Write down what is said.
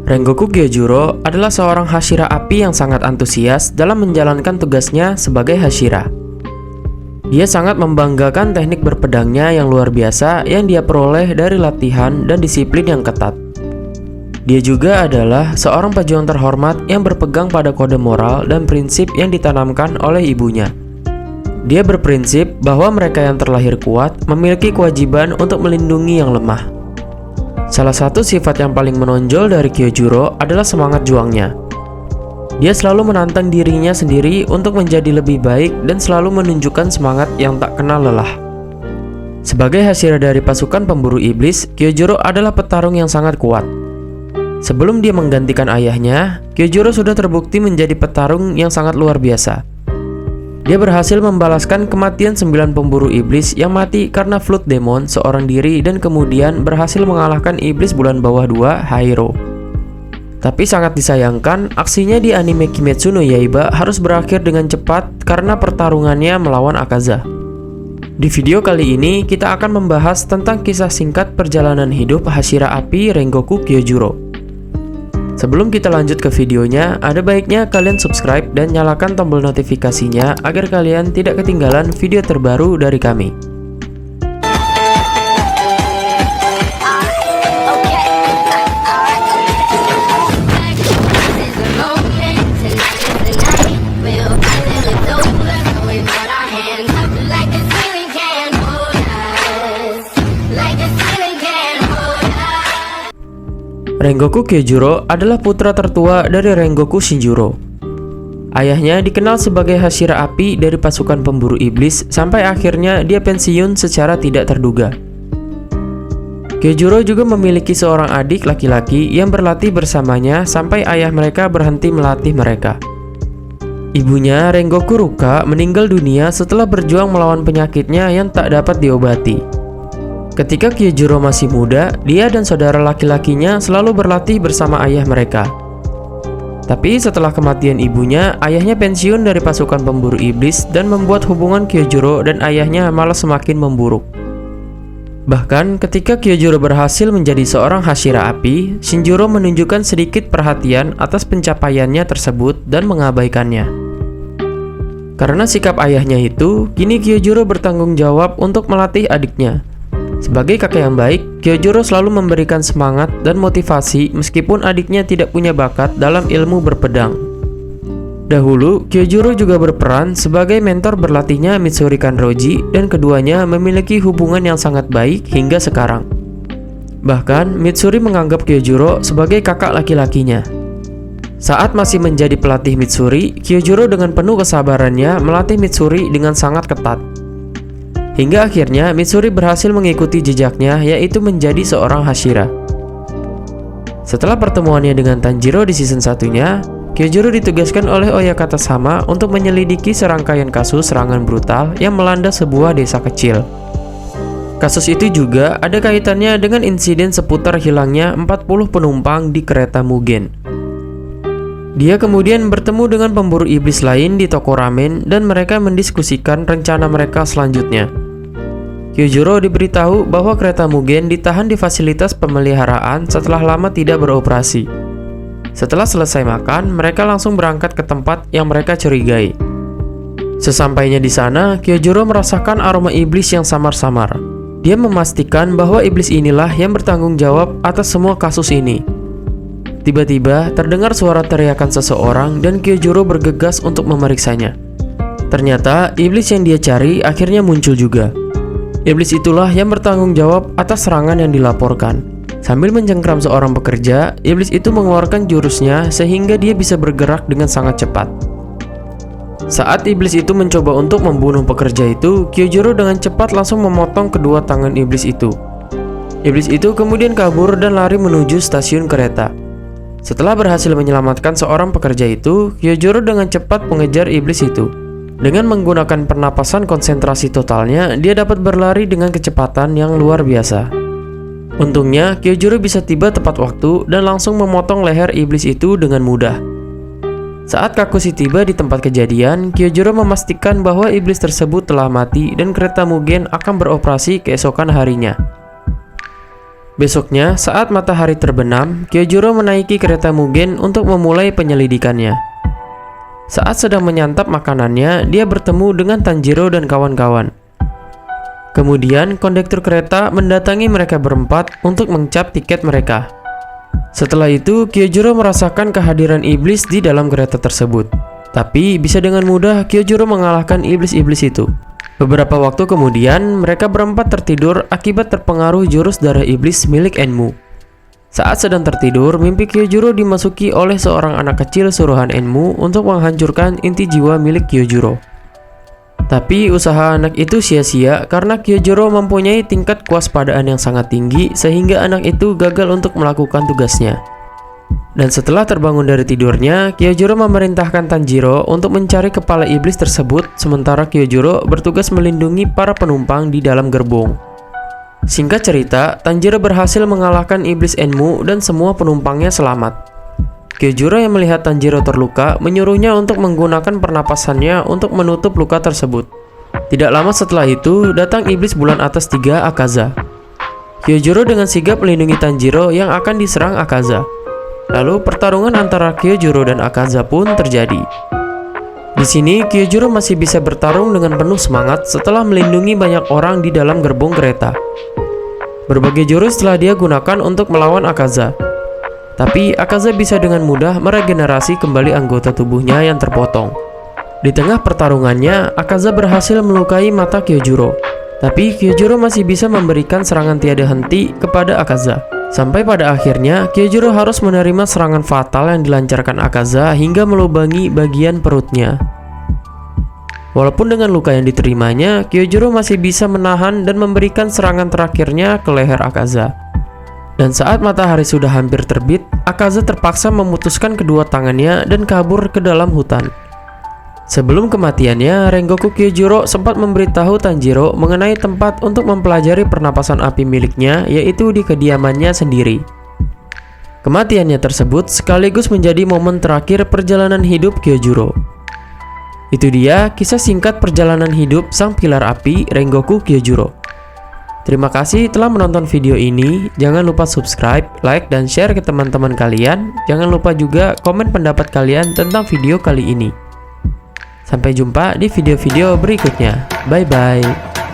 Rengoku Gyojuro adalah seorang Hashira api yang sangat antusias dalam menjalankan tugasnya sebagai Hashira. Dia sangat membanggakan teknik berpedangnya yang luar biasa yang dia peroleh dari latihan dan disiplin yang ketat. Dia juga adalah seorang pejuang terhormat yang berpegang pada kode moral dan prinsip yang ditanamkan oleh ibunya. Dia berprinsip bahwa mereka yang terlahir kuat memiliki kewajiban untuk melindungi yang lemah. Salah satu sifat yang paling menonjol dari Gyojuro adalah semangat juangnya. Dia selalu menantang dirinya sendiri untuk menjadi lebih baik dan selalu menunjukkan semangat yang tak kenal lelah. Sebagai Hashira dari pasukan pemburu iblis, Gyojuro adalah petarung yang sangat kuat. Sebelum dia menggantikan ayahnya, Gyojuro sudah terbukti menjadi petarung yang sangat luar biasa. Dia berhasil membalaskan kematian 9 pemburu iblis yang mati karena Flood Demon seorang diri dan kemudian berhasil mengalahkan iblis bulan bawah 2, Hairo. Tapi sangat disayangkan, aksinya di anime Kimetsu no Yaiba harus berakhir dengan cepat karena pertarungannya melawan Akaza. Di video kali ini, kita akan membahas tentang kisah singkat perjalanan hidup Hashira Api Rengoku Gyojuro. Sebelum kita lanjut ke videonya, ada baiknya kalian subscribe dan nyalakan tombol notifikasinya agar kalian tidak ketinggalan video terbaru dari kami. Rengoku Gyojuro adalah putra tertua dari Rengoku Shinjuro. Ayahnya dikenal sebagai Hashira api dari pasukan pemburu iblis sampai akhirnya dia pensiun secara tidak terduga. Gyojuro juga memiliki seorang adik laki-laki yang berlatih bersamanya sampai ayah mereka berhenti melatih mereka. Ibunya, Rengoku Ruka, meninggal dunia setelah berjuang melawan penyakitnya yang tak dapat diobati. Ketika Gyojuro masih muda, dia dan saudara laki-lakinya selalu berlatih bersama ayah mereka. Tapi setelah kematian ibunya, ayahnya pensiun dari pasukan pemburu iblis dan membuat hubungan Gyojuro dan ayahnya malah semakin memburuk. Bahkan ketika Gyojuro berhasil menjadi seorang Hashira api, Shinjuro menunjukkan sedikit perhatian atas pencapaiannya tersebut dan mengabaikannya. Karena sikap ayahnya itu, kini Gyojuro bertanggung jawab untuk melatih adiknya. Sebagai kakek yang baik, Gyojuro selalu memberikan semangat dan motivasi meskipun adiknya tidak punya bakat dalam ilmu berpedang. Dahulu, Gyojuro juga berperan sebagai mentor berlatihnya Mitsuri Kanroji dan keduanya memiliki hubungan yang sangat baik hingga sekarang. Bahkan, Mitsuri menganggap Gyojuro sebagai kakak laki-lakinya. Saat masih menjadi pelatih Mitsuri, Gyojuro dengan penuh kesabarannya melatih Mitsuri dengan sangat ketat. Hingga akhirnya Mitsuri berhasil mengikuti jejaknya, yaitu menjadi seorang Hashira. Setelah pertemuannya dengan Tanjiro di season 1-nya, Gyojuro ditugaskan oleh Oyakata Sama untuk menyelidiki serangkaian kasus serangan brutal yang melanda sebuah desa kecil. Kasus itu juga ada kaitannya dengan insiden seputar hilangnya 40 penumpang di kereta Mugen. Dia kemudian bertemu dengan pemburu iblis lain di toko ramen dan mereka mendiskusikan rencana mereka selanjutnya. Gyojuro diberitahu bahwa kereta Mugen ditahan di fasilitas pemeliharaan setelah lama tidak beroperasi. Setelah selesai makan, mereka langsung berangkat ke tempat yang mereka curigai. Sesampainya di sana, Gyojuro merasakan aroma iblis yang samar-samar. Dia memastikan bahwa iblis inilah yang bertanggung jawab atas semua kasus ini. Tiba-tiba, terdengar suara teriakan seseorang dan Gyojuro bergegas untuk memeriksanya. Ternyata, iblis yang dia cari akhirnya muncul juga. Iblis itulah yang bertanggung jawab atas serangan yang dilaporkan. Sambil mencengkram seorang pekerja, iblis itu mengeluarkan jurusnya sehingga dia bisa bergerak dengan sangat cepat. Saat iblis itu mencoba untuk membunuh pekerja itu, Gyojuro dengan cepat langsung memotong kedua tangan iblis itu. Iblis itu kemudian kabur dan lari menuju stasiun kereta. Setelah berhasil menyelamatkan seorang pekerja itu, Gyojuro dengan cepat mengejar iblis itu. Dengan menggunakan pernapasan konsentrasi totalnya, dia dapat berlari dengan kecepatan yang luar biasa. Untungnya, Gyojuro bisa tiba tepat waktu dan langsung memotong leher iblis itu dengan mudah. Saat Kakushi tiba di tempat kejadian, Gyojuro memastikan bahwa iblis tersebut telah mati dan kereta Mugen akan beroperasi keesokan harinya. Besoknya, saat matahari terbenam, Kyojuro menaiki kereta Mugen untuk memulai penyelidikannya. Saat sedang menyantap makanannya, dia bertemu dengan Tanjiro dan kawan-kawan. Kemudian, kondektur kereta mendatangi mereka berempat untuk mencap tiket mereka. Setelah itu, Kyojuro merasakan kehadiran iblis di dalam kereta tersebut. Tapi, bisa dengan mudah Kyojuro mengalahkan iblis-iblis itu. Beberapa waktu kemudian, mereka berempat tertidur akibat terpengaruh jurus darah iblis milik Enmu. Saat sedang tertidur, mimpi Kyojuro dimasuki oleh seorang anak kecil suruhan Enmu untuk menghancurkan inti jiwa milik Kyojuro. Tapi usaha anak itu sia-sia karena Kyojuro mempunyai tingkat kewaspadaan yang sangat tinggi sehingga anak itu gagal untuk melakukan tugasnya. Dan setelah terbangun dari tidurnya, Kyojuro memerintahkan Tanjiro untuk mencari kepala iblis tersebut, sementara Kyojuro bertugas melindungi para penumpang di dalam gerbong. Singkat cerita, Tanjiro berhasil mengalahkan iblis Enmu dan semua penumpangnya selamat. Kyojuro yang melihat Tanjiro terluka menyuruhnya untuk menggunakan pernapasannya untuk menutup luka tersebut. Tidak lama setelah itu, datang iblis bulan atas 3 Akaza. Kyojuro dengan sigap melindungi Tanjiro yang akan diserang Akaza. Lalu pertarungan antara Kyojuro dan Akaza pun terjadi. Di sini Kyojuro masih bisa bertarung dengan penuh semangat setelah melindungi banyak orang di dalam gerbong kereta. Berbagai jurus telah dia gunakan untuk melawan Akaza. Tapi Akaza bisa dengan mudah meregenerasi kembali anggota tubuhnya yang terpotong. Di tengah pertarungannya, Akaza berhasil melukai mata Kyojuro. Tapi Kyojuro masih bisa memberikan serangan tiada henti kepada Akaza. Sampai pada akhirnya, Kyojuro harus menerima serangan fatal yang dilancarkan Akaza hingga melubangi bagian perutnya. Walaupun dengan luka yang diterimanya, Kyojuro masih bisa menahan dan memberikan serangan terakhirnya ke leher Akaza. Dan saat matahari sudah hampir terbit, Akaza terpaksa memutuskan kedua tangannya dan kabur ke dalam hutan. Sebelum kematiannya, Rengoku Kyojuro sempat memberitahu Tanjiro mengenai tempat untuk mempelajari pernapasan api miliknya, yaitu di kediamannya sendiri. Kematiannya tersebut sekaligus menjadi momen terakhir perjalanan hidup Kyojuro. Itu dia kisah singkat perjalanan hidup sang pilar api Rengoku Kyojuro. Terima kasih telah menonton video ini. Jangan lupa subscribe, like, dan share ke teman-teman kalian. Jangan lupa juga komen pendapat kalian tentang video kali ini. Sampai jumpa di video-video berikutnya. Bye-bye.